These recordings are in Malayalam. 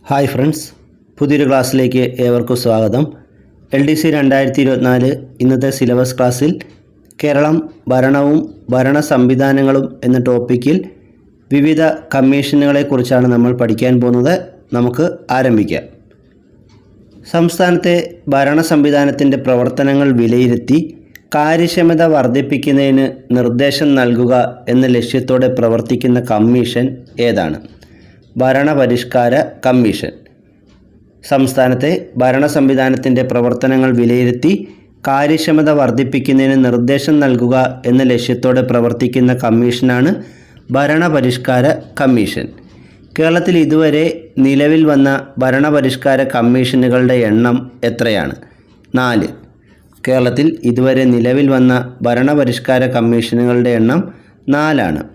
ഹായ് ഫ്രണ്ട്സ്, പുതിയൊരു ക്ലാസ്സിലേക്ക് ഏവർക്കും സ്വാഗതം. LDC 2024 ഇന്നത്തെ സിലബസ് ക്ലാസ്സിൽ കേരളം ഭരണവും ഭരണ സംവിധാനങ്ങളും എന്ന ടോപ്പിക്കിൽ വിവിധ കമ്മീഷനുകളെക്കുറിച്ചാണ് നമ്മൾ പഠിക്കാൻ പോകുന്നത്. നമുക്ക് ആരംഭിക്കാം. സംസ്ഥാനത്തെ ഭരണ സംവിധാനത്തിൻ്റെ പ്രവർത്തനങ്ങൾ വിലയിരുത്തി കാര്യക്ഷമത വർദ്ധിപ്പിക്കുന്നതിന് നിർദ്ദേശം നൽകുക എന്ന ലക്ഷ്യത്തോടെ പ്രവർത്തിക്കുന്ന കമ്മീഷൻ ഏതാണ്? ഭരണപരിഷ്കാര കമ്മീഷൻ. സംസ്ഥാനത്തെ ഭരണ സംവിധാനത്തിൻ്റെ പ്രവർത്തനങ്ങൾ വിലയിരുത്തി കാര്യക്ഷമത വർദ്ധിപ്പിക്കുന്നതിന് നിർദ്ദേശം നൽകുക എന്ന ലക്ഷ്യത്തോടെ പ്രവർത്തിക്കുന്ന കമ്മീഷനാണ് ഭരണപരിഷ്കാര കമ്മീഷൻ. കേരളത്തിൽ ഇതുവരെ നിലവിൽ വന്ന ഭരണപരിഷ്കാര കമ്മീഷനുകളുടെ എണ്ണം എത്രയാണ്? 4. കേരളത്തിൽ ഇതുവരെ നിലവിൽ വന്ന ഭരണപരിഷ്കാര കമ്മീഷനുകളുടെ എണ്ണം 4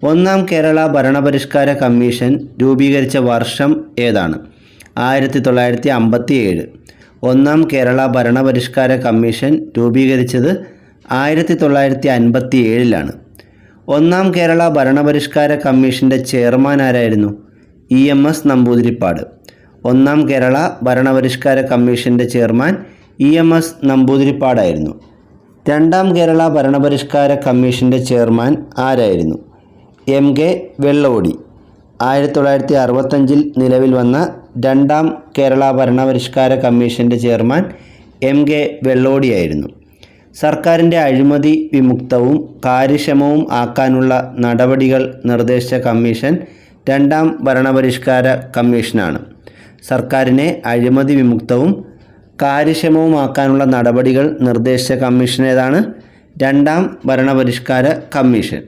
ഒന്നാം കേരള ഭരണപരിഷ്കാര കമ്മീഷൻ രൂപീകരിച്ച വർഷം ഏതാണ്? 1957. ഒന്നാം കേരള ഭരണപരിഷ്കാര കമ്മീഷൻ രൂപീകരിച്ചത് 1957 ഒന്നാം കേരള ഭരണപരിഷ്കാര കമ്മീഷൻ്റെ ചെയർമാൻ ആരായിരുന്നു? EMS നമ്പൂതിരിപ്പാട്. ഒന്നാം കേരള ഭരണപരിഷ്കാര കമ്മീഷൻ്റെ ചെയർമാൻ EMS നമ്പൂതിരിപ്പാടായിരുന്നു. രണ്ടാം കേരള ഭരണപരിഷ്കാര കമ്മീഷൻ്റെ ചെയർമാൻ ആരായിരുന്നു? MK വെള്ളോടി. 1965 നിലവിൽ വന്ന രണ്ടാം കേരള ഭരണപരിഷ്കാര കമ്മീഷൻ്റെ ചെയർമാൻ MK വെള്ളോടിയായിരുന്നു. സർക്കാരിൻ്റെ അഴിമതി വിമുക്തവും കാര്യക്ഷമവും ആക്കാനുള്ള നടപടികൾ നിർദ്ദേശിച്ച കമ്മീഷൻ രണ്ടാം ഭരണപരിഷ്കാര കമ്മീഷനാണ്. സർക്കാരിനെ അഴിമതി വിമുക്തവും കാര്യക്ഷമവുമാക്കാനുള്ള നടപടികൾ നിർദ്ദേശിച്ച കമ്മീഷൻ ഏതാണ്? രണ്ടാം ഭരണപരിഷ്കാര കമ്മീഷൻ.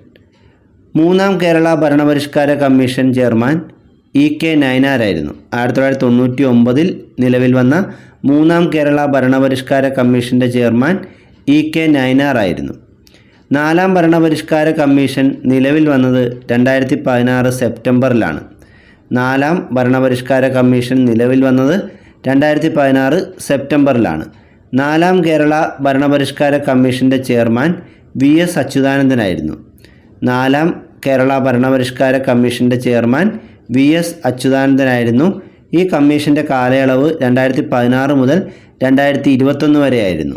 മൂന്നാം കേരള ഭരണപരിഷ്കാര കമ്മീഷൻ ചെയർമാൻ EK നയനാരായിരുന്നു. 1999 നിലവിൽ വന്ന മൂന്നാം കേരള ഭരണപരിഷ്കാര കമ്മീഷൻ്റെ ചെയർമാൻ EK നയനാറായിരുന്നു. നാലാം ഭരണപരിഷ്കാര കമ്മീഷൻ നിലവിൽ വന്നത് 2016 സെപ്റ്റംബറിലാണ്. നാലാം ഭരണപരിഷ്കാര കമ്മീഷൻ നിലവിൽ വന്നത് 2016 സെപ്റ്റംബറിലാണ്. നാലാം കേരള ഭരണപരിഷ്കാര കമ്മീഷൻ്റെ ചെയർമാൻ VS അച്യുതാനന്ദനായിരുന്നു. നാലാം കേരള ഭരണപരിഷ്കാര കമ്മീഷൻ്റെ ചെയർമാൻ VS അച്യുതാനന്ദനായിരുന്നു. ഈ കമ്മീഷൻ്റെ കാലയളവ് 2016 മുതൽ 2021 വരെയായിരുന്നു.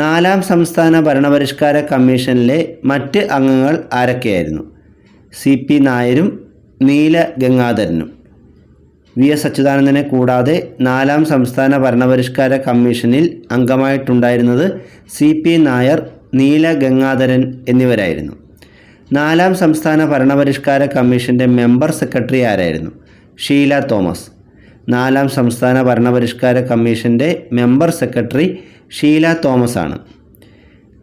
നാലാം സംസ്ഥാന ഭരണപരിഷ്കാര കമ്മീഷനിലെ മറ്റ് അംഗങ്ങൾ ആരൊക്കെയായിരുന്നു? CP നായരും നീല ഗംഗാധരനും. VS അച്യുതാനന്ദനെ കൂടാതെ നാലാം സംസ്ഥാന ഭരണപരിഷ്കാര കമ്മീഷനിൽ അംഗമായിട്ടുണ്ടായിരുന്നത് CP നായർ, നീല ഗംഗാധരൻ എന്നിവരായിരുന്നു. നാലാം സംസ്ഥാന ഭരണപരിഷ്കാര കമ്മീഷൻ്റെ മെമ്പർ സെക്രട്ടറി ആരായിരുന്നു? ഷീല തോമസ്. നാലാം സംസ്ഥാന ഭരണപരിഷ്കാര കമ്മീഷൻ്റെ മെമ്പർ സെക്രട്ടറി ഷീല തോമസ് ആണ്.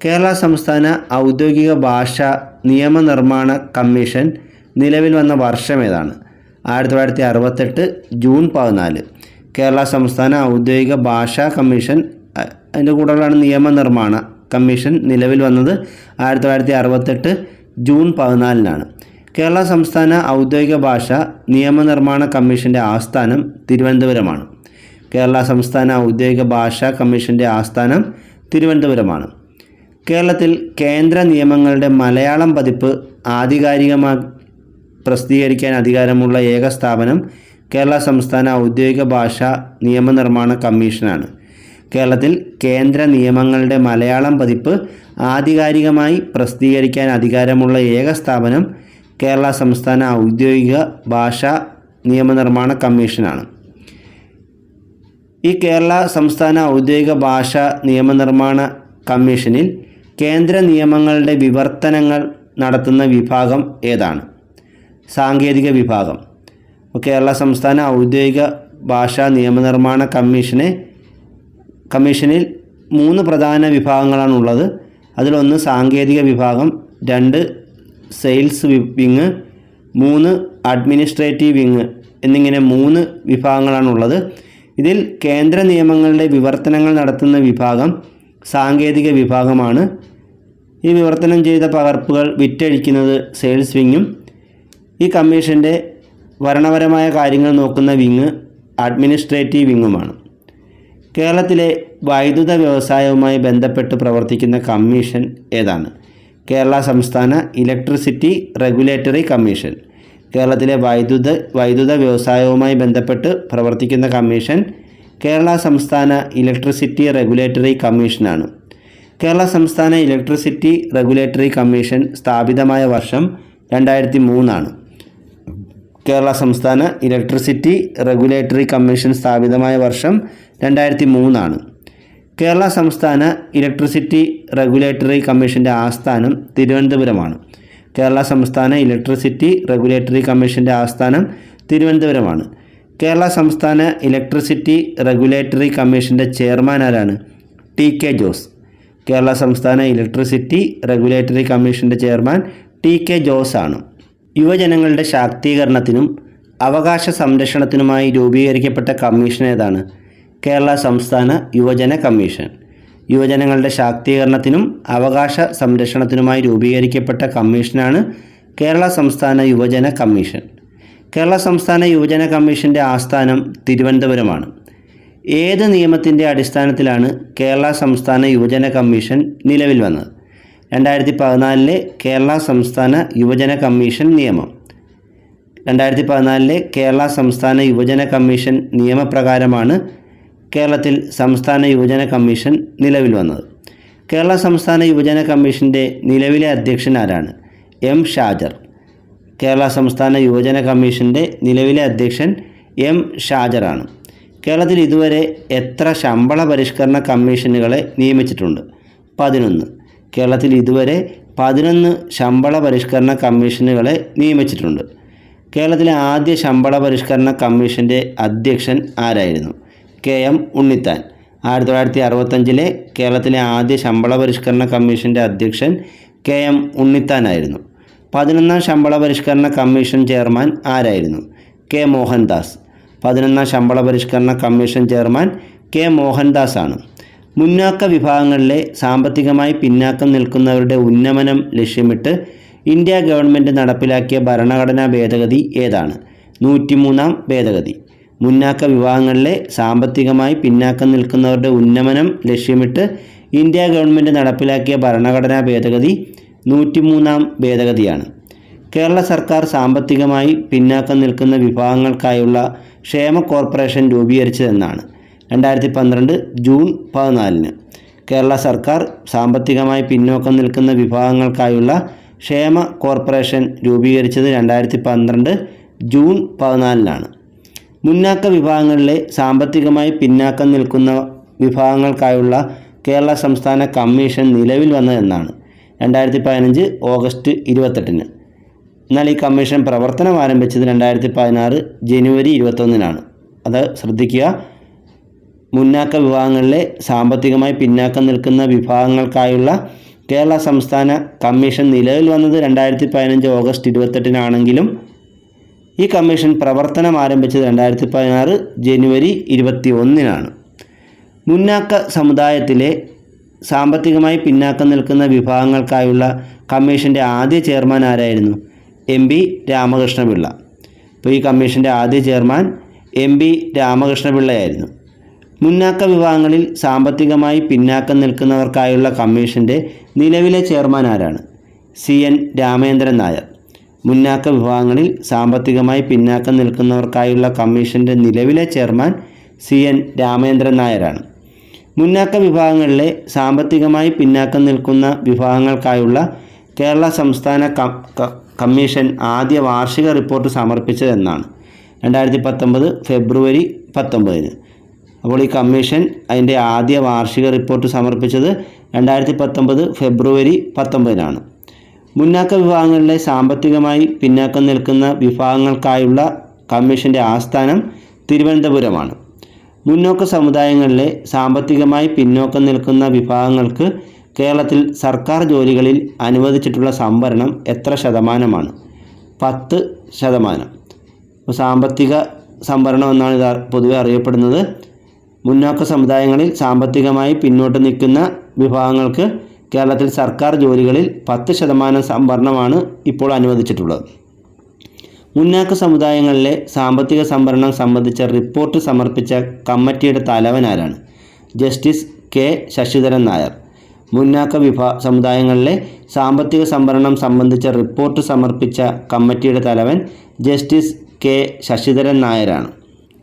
കേരള സംസ്ഥാന ഔദ്യോഗിക ഭാഷാ നിയമനിർമ്മാണ കമ്മീഷൻ നിലവിൽ വന്ന വർഷം ഏതാണ്? 1968 ജൂൺ 14. കേരള സംസ്ഥാന ഔദ്യോഗിക ഭാഷാ കമ്മീഷൻ, അതിൻ്റെ കൂടെയുള്ളതാണ് നിയമനിർമ്മാണ കമ്മീഷൻ, നിലവിൽ വന്നത് 1968 ജൂൺ 14. കേരള സംസ്ഥാന ഔദ്യോഗിക ഭാഷ നിയമനിർമ്മാണ കമ്മീഷൻ്റെ ആസ്ഥാനം തിരുവനന്തപുരമാണ്. കേരള സംസ്ഥാന ഔദ്യോഗിക ഭാഷാ കമ്മീഷൻ്റെ ആസ്ഥാനം തിരുവനന്തപുരമാണ്. കേരളത്തിൽ കേന്ദ്ര നിയമങ്ങളുടെ മലയാളം പതിപ്പ് ആധികാരികമായി പ്രസിദ്ധീകരിക്കാൻ അധികാരമുള്ള ഏക സ്ഥാപനം കേരള സംസ്ഥാന ഔദ്യോഗിക ഭാഷാ നിയമനിർമ്മാണ കമ്മീഷനാണ്. കേരളത്തിൽ കേന്ദ്ര നിയമങ്ങളുടെ മലയാളം പതിപ്പ് ആധികാരികമായി പ്രസിദ്ധീകരിക്കാൻ അധികാരമുള്ള ഏക സ്ഥാപനം കേരള സംസ്ഥാന ഔദ്യോഗിക ഭാഷാ നിയമനിർമ്മാണ കമ്മീഷനാണ്. ഈ കേരള സംസ്ഥാന ഔദ്യോഗിക ഭാഷാ നിയമനിർമ്മാണ കമ്മീഷനിൽ കേന്ദ്ര നിയമങ്ങളുടെ വിവർത്തനങ്ങൾ നടത്തുന്ന വിഭാഗം ഏതാണ്? സാങ്കേതിക വിഭാഗം. കേരള സംസ്ഥാന ഔദ്യോഗിക ഭാഷാ നിയമനിർമ്മാണ കമ്മീഷനിൽ 3 പ്രധാന വിഭാഗങ്ങളാണുള്ളത്. അതിലൊന്ന് സാങ്കേതിക വിഭാഗം, 2 സെയിൽസ് വിങ്, 3 അഡ്മിനിസ്ട്രേറ്റീവ് വിങ് എന്നിങ്ങനെ 3 വിഭാഗങ്ങളാണുള്ളത്. ഇതിൽ കേന്ദ്ര നിയമങ്ങളുടെ വിവർത്തനങ്ങൾ നടത്തുന്ന വിഭാഗം സാങ്കേതിക വിഭാഗമാണ്. ഈ വിവർത്തനം ചെയ്ത പകർപ്പുകൾ വിറ്റഴിക്കുന്നത് സെയിൽസ് വിങ്ങും. ഈ കമ്മീഷൻ്റെ ഭരണപരമായ കാര്യങ്ങൾ നോക്കുന്ന വിങ് അഡ്മിനിസ്ട്രേറ്റീവ് വിങ്ങുമാണ്. കേരളത്തിലെ വൈദ്യുത വ്യവസായവുമായി ബന്ധപ്പെട്ട് പ്രവർത്തിക്കുന്ന കമ്മീഷൻ ഏതാണ്? കേരള സംസ്ഥാന ഇലക്ട്രിസിറ്റി റെഗുലേറ്ററി കമ്മീഷൻ. കേരളത്തിലെ വൈദ്യുത വ്യവസായവുമായി ബന്ധപ്പെട്ട് പ്രവർത്തിക്കുന്ന കമ്മീഷൻ കേരള സംസ്ഥാന ഇലക്ട്രിസിറ്റി റെഗുലേറ്ററി കമ്മീഷനാണ്. കേരള സംസ്ഥാന ഇലക്ട്രിസിറ്റി റെഗുലേറ്ററി കമ്മീഷൻ സ്ഥാപിതമായ വർഷം 2003 കേരള സംസ്ഥാന ഇലക്ട്രിസിറ്റി റെഗുലേറ്ററി കമ്മീഷൻ സ്ഥാപിതമായ വർഷം 2003 കേരള സംസ്ഥാന ഇലക്ട്രിസിറ്റി റെഗുലേറ്ററി കമ്മീഷൻ്റെ ആസ്ഥാനം തിരുവനന്തപുരമാണ്. കേരള സംസ്ഥാന ഇലക്ട്രിസിറ്റി റെഗുലേറ്ററി കമ്മീഷൻ്റെ ആസ്ഥാനം തിരുവനന്തപുരമാണ്. കേരള സംസ്ഥാന ഇലക്ട്രിസിറ്റി റെഗുലേറ്ററി കമ്മീഷൻ്റെ ചെയർമാൻ ആരാണ്? TK ജോസ്. കേരള സംസ്ഥാന ഇലക്ട്രിസിറ്റി റെഗുലേറ്ററി കമ്മീഷൻ്റെ ചെയർമാൻ TK ജോസ് ആണ്. യുവജനങ്ങളുടെ ശാക്തീകരണത്തിനും അവകാശ സംരക്ഷണത്തിനുമായി രൂപീകരിക്കപ്പെട്ട കമ്മീഷൻ ഏതാണ്? കേരള സംസ്ഥാന യുവജന കമ്മീഷൻ. യുവജനങ്ങളുടെ ശാക്തീകരണത്തിനും അവകാശ സംരക്ഷണത്തിനുമായി രൂപീകരിക്കപ്പെട്ട കമ്മീഷനാണ് കേരള സംസ്ഥാന യുവജന കമ്മീഷൻ. കേരള സംസ്ഥാന യുവജന കമ്മീഷൻ്റെ ആസ്ഥാനം തിരുവനന്തപുരമാണ്. ഏത് നിയമത്തിൻ്റെ അടിസ്ഥാനത്തിലാണ് കേരള സംസ്ഥാന യുവജന കമ്മീഷൻ നിലവിൽ വന്നത്? 2014 കേരള സംസ്ഥാന യുവജന കമ്മീഷൻ നിയമം. 2014 കേരള സംസ്ഥാന യുവജന കമ്മീഷൻ നിയമപ്രകാരമാണ് കേരളത്തിൽ സംസ്ഥാന യുവജന കമ്മീഷൻ നിലവിൽ വന്നത്. കേരള സംസ്ഥാന യുവജന കമ്മീഷൻ്റെ നിലവിലെ അധ്യക്ഷൻ ആരാണ്? M. ഷാജർ. കേരള സംസ്ഥാന യുവജന കമ്മീഷൻ്റെ നിലവിലെ അധ്യക്ഷൻ M. ഷാജറാണ്. കേരളത്തിൽ ഇതുവരെ എത്ര ശമ്പള പരിഷ്കരണ കമ്മീഷനുകളെ നിയമിച്ചിട്ടുണ്ട്? 11. കേരളത്തിൽ ഇതുവരെ 11 ശമ്പള പരിഷ്കരണ കമ്മീഷനുകളെ നിയമിച്ചിട്ടുണ്ട്. കേരളത്തിലെ ആദ്യ ശമ്പള പരിഷ്കരണ കമ്മീഷൻ്റെ അധ്യക്ഷൻ ആരായിരുന്നു? KM ഉണ്ണിത്താൻ. 1965 കേരളത്തിലെ ആദ്യ ശമ്പള പരിഷ്കരണ കമ്മീഷൻ്റെ അധ്യക്ഷൻ KM ഉണ്ണിത്താനായിരുന്നു. 11ാം ശമ്പള പരിഷ്കരണ കമ്മീഷൻ ചെയർമാൻ ആരായിരുന്നു? K. മോഹൻദാസ്. 11ാം ശമ്പള പരിഷ്കരണ കമ്മീഷൻ ചെയർമാൻ K. മോഹൻദാസ് ആണ്. മുന്നാക്ക വിഭാഗങ്ങളിലെ സാമ്പത്തികമായി പിന്നാക്കം നിൽക്കുന്നവരുടെ ഉന്നമനം ലക്ഷ്യമിട്ട് ഇന്ത്യ ഗവൺമെൻറ് നടപ്പിലാക്കിയ ഭരണഘടനാ ഭേദഗതി ഏതാണ്? 103ാം ഭേദഗതി. മുന്നാക്ക വിഭാഗങ്ങളിലെ സാമ്പത്തികമായി പിന്നാക്കം നിൽക്കുന്നവരുടെ ഉന്നമനം ലക്ഷ്യമിട്ട് ഇന്ത്യ ഗവൺമെൻറ് നടപ്പിലാക്കിയ ഭരണഘടനാ ഭേദഗതി 103ാം ഭേദഗതിയാണ്. കേരള സർക്കാർ സാമ്പത്തികമായി പിന്നാക്കം നിൽക്കുന്ന വിഭാഗങ്ങൾക്കായുള്ള ക്ഷേമ കോർപ്പറേഷൻ രൂപീകരിച്ചതെന്നാണ്? 2012 ജൂൺ 14. കേരള സർക്കാർ സാമ്പത്തികമായി പിന്നോക്കം നിൽക്കുന്ന വിഭാഗങ്ങൾക്കായുള്ള ക്ഷേമ കോർപ്പറേഷൻ രൂപീകരിച്ചത് 2012 ജൂൺ 14. മുന്നാക്ക വിഭാഗങ്ങളിലെ സാമ്പത്തികമായി പിന്നാക്കം നിൽക്കുന്ന വിഭാഗങ്ങൾക്കായുള്ള കേരള സംസ്ഥാന കമ്മീഷൻ നിലവിൽ വന്നതെന്നാണ്? 2015 ഓഗസ്റ്റ് 28. എന്നാൽ ഈ കമ്മീഷൻ പ്രവർത്തനം ആരംഭിച്ചത് 2016 ജനുവരി 21. അത് ശ്രദ്ധിക്കുക. മുന്നാക്ക വിഭാഗങ്ങളിലെ സാമ്പത്തികമായി പിന്നാക്കം നിൽക്കുന്ന വിഭാഗങ്ങൾക്കായുള്ള കേരള സംസ്ഥാന കമ്മീഷൻ നിലവിൽ വന്നത് 2015 ഓഗസ്റ്റ് 28 ഈ കമ്മീഷൻ പ്രവർത്തനം ആരംഭിച്ചത് 2016 ജനുവരി 21. മുന്നാക്ക സമുദായത്തിലെ സാമ്പത്തികമായി പിന്നാക്കം നിൽക്കുന്ന വിഭാഗങ്ങൾക്കായുള്ള കമ്മീഷൻ്റെ ആദ്യ ചെയർമാൻ ആരായിരുന്നു? MB രാമകൃഷ്ണപിള്ള. അപ്പോൾ ഈ കമ്മീഷൻ്റെ ആദ്യ ചെയർമാൻ MB രാമകൃഷ്ണപിള്ളയായിരുന്നു. മുന്നാക്ക വിഭാഗങ്ങളിൽ സാമ്പത്തികമായി പിന്നാക്കം നിൽക്കുന്നവർക്കായുള്ള കമ്മീഷൻ്റെ നിലവിലെ ചെയർമാൻ ആരാണ്? CN രാമേന്ദ്രൻ നായർ. മുന്നാക്ക വിഭാഗങ്ങളിൽ സാമ്പത്തികമായി പിന്നാക്കം നിൽക്കുന്നവർക്കായുള്ള കമ്മീഷൻ്റെ നിലവിലെ ചെയർമാൻ CN രാമേന്ദ്രൻ നായരാണ്. മുന്നാക്ക വിഭാഗങ്ങളിലെ സാമ്പത്തികമായി പിന്നാക്കം നിൽക്കുന്ന വിഭാഗങ്ങൾക്കായുള്ള കേരള സംസ്ഥാന കമ്മീഷൻ ആദ്യ വാർഷിക റിപ്പോർട്ട് സമർപ്പിച്ചതെന്നാണ്? 2019 ഫെബ്രുവരി 19. അപ്പോൾ ഈ കമ്മീഷൻ അതിൻ്റെ ആദ്യ വാർഷിക റിപ്പോർട്ട് സമർപ്പിച്ചത് 2019 ഫെബ്രുവരി 19. മുന്നാക്ക വിഭാഗങ്ങളിലെ സാമ്പത്തികമായി പിന്നാക്കം നിൽക്കുന്ന വിഭാഗങ്ങൾക്കായുള്ള കമ്മീഷൻ്റെ ആസ്ഥാനം തിരുവനന്തപുരമാണ്. മുന്നോക്ക സമുദായങ്ങളിലെ സാമ്പത്തികമായി പിന്നോക്കം നിൽക്കുന്ന വിഭാഗങ്ങൾക്ക് കേരളത്തിൽ സർക്കാർ ജോലികളിൽ അനുവദിച്ചിട്ടുള്ള സംവരണം എത്ര ശതമാനമാണ്? 10%. സാമ്പത്തിക സംവരണം എന്നാണ് ഇത് പൊതുവെ അറിയപ്പെടുന്നത്. മുന്നോക്ക സമുദായങ്ങളിൽ സാമ്പത്തികമായി പിന്നോട്ട് നിൽക്കുന്ന വിഭാഗങ്ങൾക്ക് കേരളത്തിൽ സർക്കാർ ജോലികളിൽ 10% സംവരണമാണ് ഇപ്പോൾ അനുവദിച്ചിട്ടുള്ളത്. മുന്നാക്ക സമുദായങ്ങളിലെ സാമ്പത്തിക സംവരണം സംബന്ധിച്ച റിപ്പോർട്ട് സമർപ്പിച്ച കമ്മിറ്റിയുടെ തലവൻ ആരാണ്? Justice K. ശശിധരൻ നായർ. മുന്നാക്ക സമുദായങ്ങളിലെ സാമ്പത്തിക സംവരണം സംബന്ധിച്ച റിപ്പോർട്ട് സമർപ്പിച്ച കമ്മിറ്റിയുടെ തലവൻ ജസ്റ്റിസ് കെ ശശിധരൻ നായരാണ്.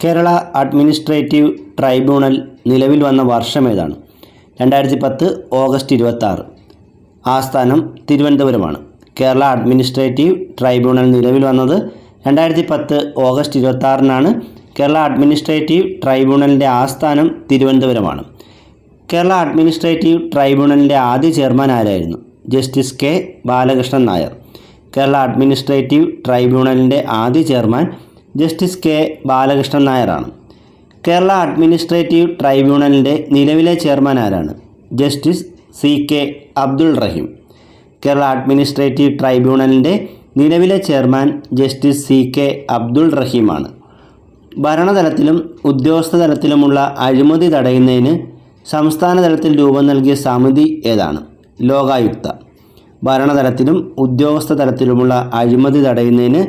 കേരള അഡ്മിനിസ്ട്രേറ്റീവ് ട്രൈബ്യൂണൽ നിലവിൽ വന്ന വർഷം ഏതാണ്? 2010 ഓഗസ്റ്റ് 26. ആസ്ഥാനം തിരുവനന്തപുരമാണ്. കേരള അഡ്മിനിസ്ട്രേറ്റീവ് ട്രൈബ്യൂണൽ നിലവിൽ വന്നത് 2010 ഓഗസ്റ്റ് 26-നാണ്. കേരള അഡ്മിനിസ്ട്രേറ്റീവ് ട്രൈബ്യൂണലിൻ്റെ ആസ്ഥാനം തിരുവനന്തപുരമാണ്. കേരള അഡ്മിനിസ്ട്രേറ്റീവ് ട്രൈബ്യൂണലിൻ്റെ ആദ്യ ചെയർമാൻ ആരായിരുന്നു? Justice K Balakrishnan Nair. Kerala administrative ട്രൈബ്യൂണലിൻ്റെ ആദ്യ ചെയർമാൻ ജസ്റ്റിസ് കെ ബാലകൃഷ്ണൻ നായരാണ്. കേരള അഡ്മിനിസ്ട്രേറ്റീവ് ട്രൈബ്യൂണലിൻ്റെ നിലവിലെ ചെയർമാൻ ആരാണ്? Justice C K Abdul Rahim. Kerala administrative ട്രൈബ്യൂണലിൻ്റെ നിലവിലെ chairman justice C K Abdul റഹീമാണ്. ഭരണതലത്തിലും ഉദ്യോഗസ്ഥ തലത്തിലുമുള്ള അഴിമതി തടയുന്നതിന് സംസ്ഥാന തലത്തിൽ രൂപം നൽകിയ സമിതി ഏതാണ്? ലോകായുക്ത. ഭരണതലത്തിലും ഉദ്യോഗസ്ഥ തലത്തിലുമുള്ള അഴിമതി തടയുന്നതിന്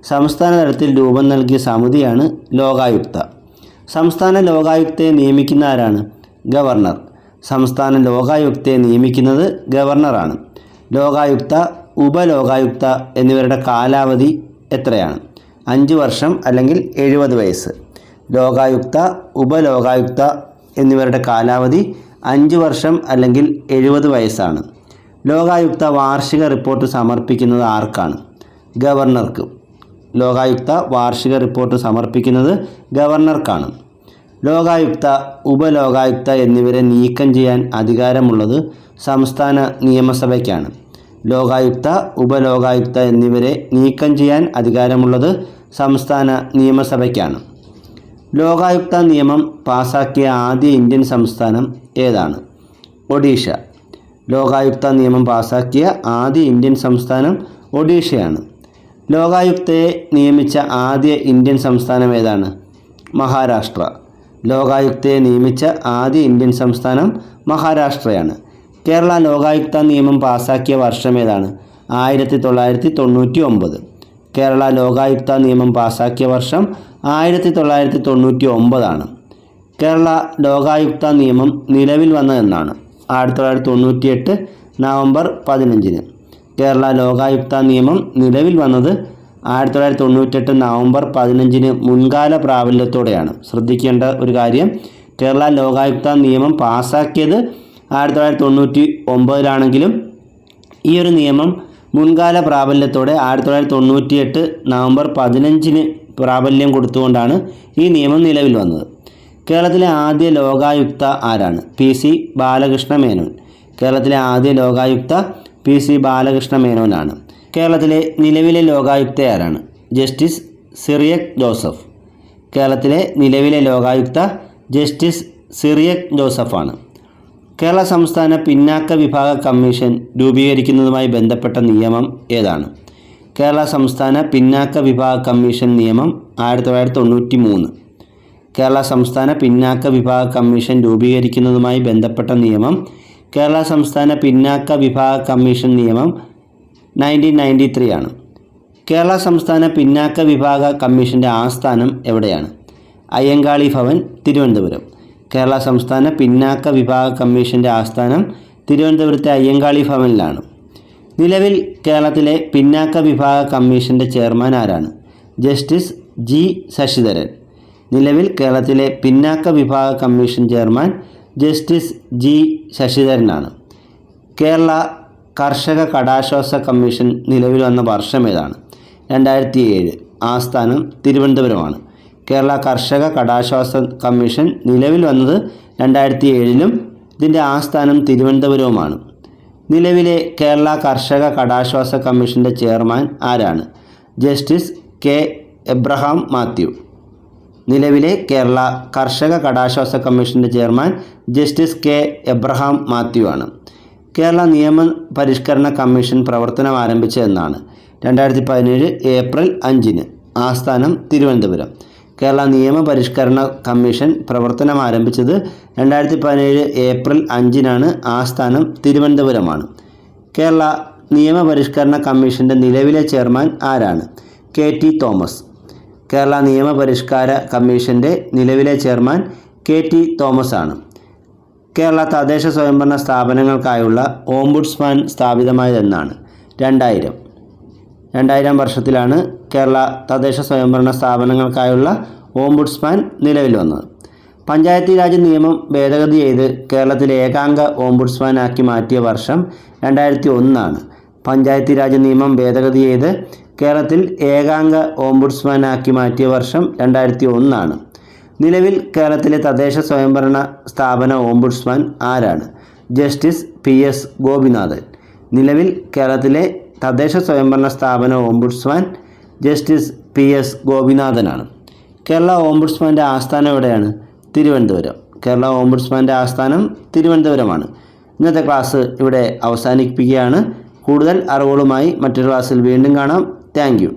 സംസ്ഥാന തലത്തിൽ രൂപം നൽകിയ സമിതിയാണ് ലോകായുക്ത. സംസ്ഥാന ലോകായുക്തയെ നിയമിക്കുന്ന ആരാണ്? ഗവർണർ. സംസ്ഥാന ലോകായുക്തയെ നിയമിക്കുന്നത് ഗവർണറാണ്. ലോകായുക്ത, ഉപലോകായുക്ത എന്നിവരുടെ കാലാവധി എത്രയാണ്? 5 വർഷം അല്ലെങ്കിൽ 70 വയസ്സ്. ലോകായുക്ത, ഉപലോകായുക്ത എന്നിവരുടെ കാലാവധി 5 വർഷം അല്ലെങ്കിൽ 70 വയസ്സാണ്. ലോകായുക്ത വാർഷിക റിപ്പോർട്ട് സമർപ്പിക്കുന്നത് ആർക്കാണ്? ഗവർണർക്ക്. ലോകായുക്ത വാർഷിക റിപ്പോർട്ട് സമർപ്പിക്കുന്നത് ഗവർണർക്കാണ്. ലോകായുക്ത, ഉപലോകായുക്ത എന്നിവരെ നീക്കം ചെയ്യാൻ അധികാരമുള്ളത് സംസ്ഥാന നിയമസഭയ്ക്കാണ്. ലോകായുക്ത, ഉപലോകായുക്ത എന്നിവരെ നീക്കം ചെയ്യാൻ അധികാരമുള്ളത് സംസ്ഥാന നിയമസഭയ്ക്കാണ്. ലോകായുക്ത നിയമം പാസാക്കിയ ആദ്യ ഇന്ത്യൻ സംസ്ഥാനം ഏതാണ്? ഒഡീഷ. ലോകായുക്ത നിയമം പാസാക്കിയ ആദ്യ ഇന്ത്യൻ സംസ്ഥാനം ഒഡീഷയാണ്. ലോകായുക്തയെ നിയമിച്ച ആദ്യ ഇന്ത്യൻ സംസ്ഥാനം ഏതാണ്? മഹാരാഷ്ട്ര. ലോകായുക്തയെ നിയമിച്ച ആദ്യ ഇന്ത്യൻ സംസ്ഥാനം മഹാരാഷ്ട്രയാണ്. കേരള ലോകായുക്ത നിയമം പാസാക്കിയ വർഷം ഏതാണ്? 1999. കേരള ലോകായുക്ത നിയമം പാസാക്കിയ വർഷം 1999 കേരള ലോകായുക്ത നിയമം നിലവിൽ വന്നതെന്നാണ്? 1998 നവംബർ 15. കേരള ലോകായുക്ത നിയമം നിലവിൽ വന്നത് 1998 നവംബർ 15 മുൻകാല പ്രാബല്യത്തോടെയാണ്. ശ്രദ്ധിക്കേണ്ട ഒരു കാര്യം, കേരള ലോകായുക്ത നിയമം പാസാക്കിയത് 1999 ഈ ഒരു നിയമം മുൻകാല പ്രാബല്യത്തോടെ 1998 നവംബർ 15 പ്രാബല്യം കൊടുത്തുകൊണ്ടാണ് ഈ നിയമം നിലവിൽ വന്നത്. കേരളത്തിലെ ആദ്യ ലോകായുക്ത ആരാണ്? PC ബാലകൃഷ്ണ മേനോൻ. കേരളത്തിലെ ആദ്യ ലോകായുക്ത PC ബാലകൃഷ്ണ മേനോനാണ്. കേരളത്തിലെ നിലവിലെ ലോകായുക്ത ആരാണ്? ജസ്റ്റിസ് സിറിയക് ജോസഫ്. കേരളത്തിലെ നിലവിലെ ലോകായുക്ത ജസ്റ്റിസ് സിറിയക് ജോസഫാണ്. കേരള സംസ്ഥാന പിന്നാക്ക വിഭാഗ കമ്മീഷൻ രൂപീകരിക്കുന്നതുമായി ബന്ധപ്പെട്ട നിയമം ഏതാണ്? കേരള സംസ്ഥാന പിന്നാക്ക വിഭാഗ കമ്മീഷൻ നിയമം 1993. കേരള സംസ്ഥാന പിന്നാക്ക വിഭാഗ കമ്മീഷൻ രൂപീകരിക്കുന്നതുമായി ബന്ധപ്പെട്ട നിയമം കേരള സംസ്ഥാന പിന്നാക്ക വിഭാഗ കമ്മീഷൻ നിയമം 1993 ആണ്. കേരള സംസ്ഥാന പിന്നാക്ക വിഭാഗ കമ്മീഷൻ്റെ ആസ്ഥാനം എവിടെയാണ്? അയ്യങ്കാളി ഭവൻ, തിരുവനന്തപുരം. കേരള സംസ്ഥാന പിന്നാക്ക വിഭാഗ കമ്മീഷൻ്റെ ആസ്ഥാനം തിരുവനന്തപുരത്തെ അയ്യങ്കാളി ഭവനിലാണ്. നിലവിൽ കേരളത്തിലെ പിന്നാക്ക വിഭാഗ കമ്മീഷൻ്റെ ചെയർമാൻ ആരാണ്? Justice G Sasidharan. നിലവിൽ കേരളത്തിലെ പിന്നാക്ക വിഭാഗ കമ്മീഷൻ ചെയർമാൻ ജസ്റ്റിസ് ജി ശശിധരനാണ്. കേരള കർഷക കടാശ്വാസ കമ്മീഷൻ നിലവിൽ വന്ന വർഷം ഏതാണ്? 2007. ആസ്ഥാനം തിരുവനന്തപുരമാണ്. കേരള കർഷക കടാശ്വാസ കമ്മീഷൻ നിലവിൽ വന്നത് 2007 ഇതിൻ്റെ ആസ്ഥാനം തിരുവനന്തപുരവുമാണ്. നിലവിലെ കേരള കർഷക കടാശ്വാസ കമ്മീഷൻ്റെ ചെയർമാൻ ആരാണ്? Justice K Abraham Mathew. നിലവിലെ കേരള കർഷക കടാശ്വാസ കമ്മീഷൻ്റെ chairman justice K Abraham Mathew ആണ്. കേരള നിയമ പരിഷ്കരണ കമ്മീഷൻ പ്രവർത്തനം ആരംഭിച്ചതെന്നാണ്? 2017 ഏപ്രിൽ 5. ആസ്ഥാനം തിരുവനന്തപുരം. കേരള നിയമ പരിഷ്കരണ കമ്മീഷൻ പ്രവർത്തനം ആരംഭിച്ചത് 2017 ഏപ്രിൽ 5 ആസ്ഥാനം തിരുവനന്തപുരമാണ്. കേരള നിയമ പരിഷ്കരണ കമ്മീഷൻ്റെ നിലവിലെ ചെയർമാൻ ആരാണ്? KT Thomas. കേരള നിയമ പരിഷ്കാര കമ്മീഷൻ്റെ നിലവിലെ ചെയർമാൻ KT തോമസ് ആണ്. കേരള തദ്ദേശ സ്വയംഭരണ സ്ഥാപനങ്ങൾക്കായുള്ള ഓംബുഡ്സ്മാൻ സ്ഥാപിതമായതെന്നാണ്? 2000 വർഷത്തിലാണ് കേരള തദ്ദേശ സ്വയംഭരണ സ്ഥാപനങ്ങൾക്കായുള്ള ഓംബുഡ്സ്മാൻ നിലവിൽ വന്നത്. പഞ്ചായത്തി രാജ് നിയമം ഭേദഗതി ചെയ്ത് കേരളത്തിലെ ഏകാംഗ ഓംബുഡ്സ്മാനാക്കി മാറ്റിയ വർഷം 2001 പഞ്ചായത്തി രാജ് നിയമം ഭേദഗതി ചെയ്ത് കേരളത്തിൽ ഏകാംഗ ഓംബുഡ്സ്മാനാക്കി മാറ്റിയ വർഷം 2001 നിലവിൽ കേരളത്തിലെ തദ്ദേശ സ്വയംഭരണ സ്ഥാപന ഓംബുഡ്സ്മാൻ ആരാണ്? Justice PS Gopinathan. നിലവിൽ കേരളത്തിലെ തദ്ദേശ സ്വയംഭരണ സ്ഥാപന ഓംബുഡ്സ്മാൻ ജസ്റ്റിസ് PS ഗോപിനാഥനാണ്. കേരള ഓംബുഡ്സ്മാൻ്റെ ആസ്ഥാനം എവിടെയാണ്? തിരുവനന്തപുരം. കേരള ഓംബുഡ്സ്മാൻ്റെ ആസ്ഥാനം തിരുവനന്തപുരമാണ്. ഇന്നത്തെ ക്ലാസ് ഇവിടെ അവസാനിപ്പിക്കുകയാണ്. കൂടുതൽ അറിവുകളുമായി മറ്റൊരു ക്ലാസ്സിൽ വീണ്ടും കാണാം. Thank you.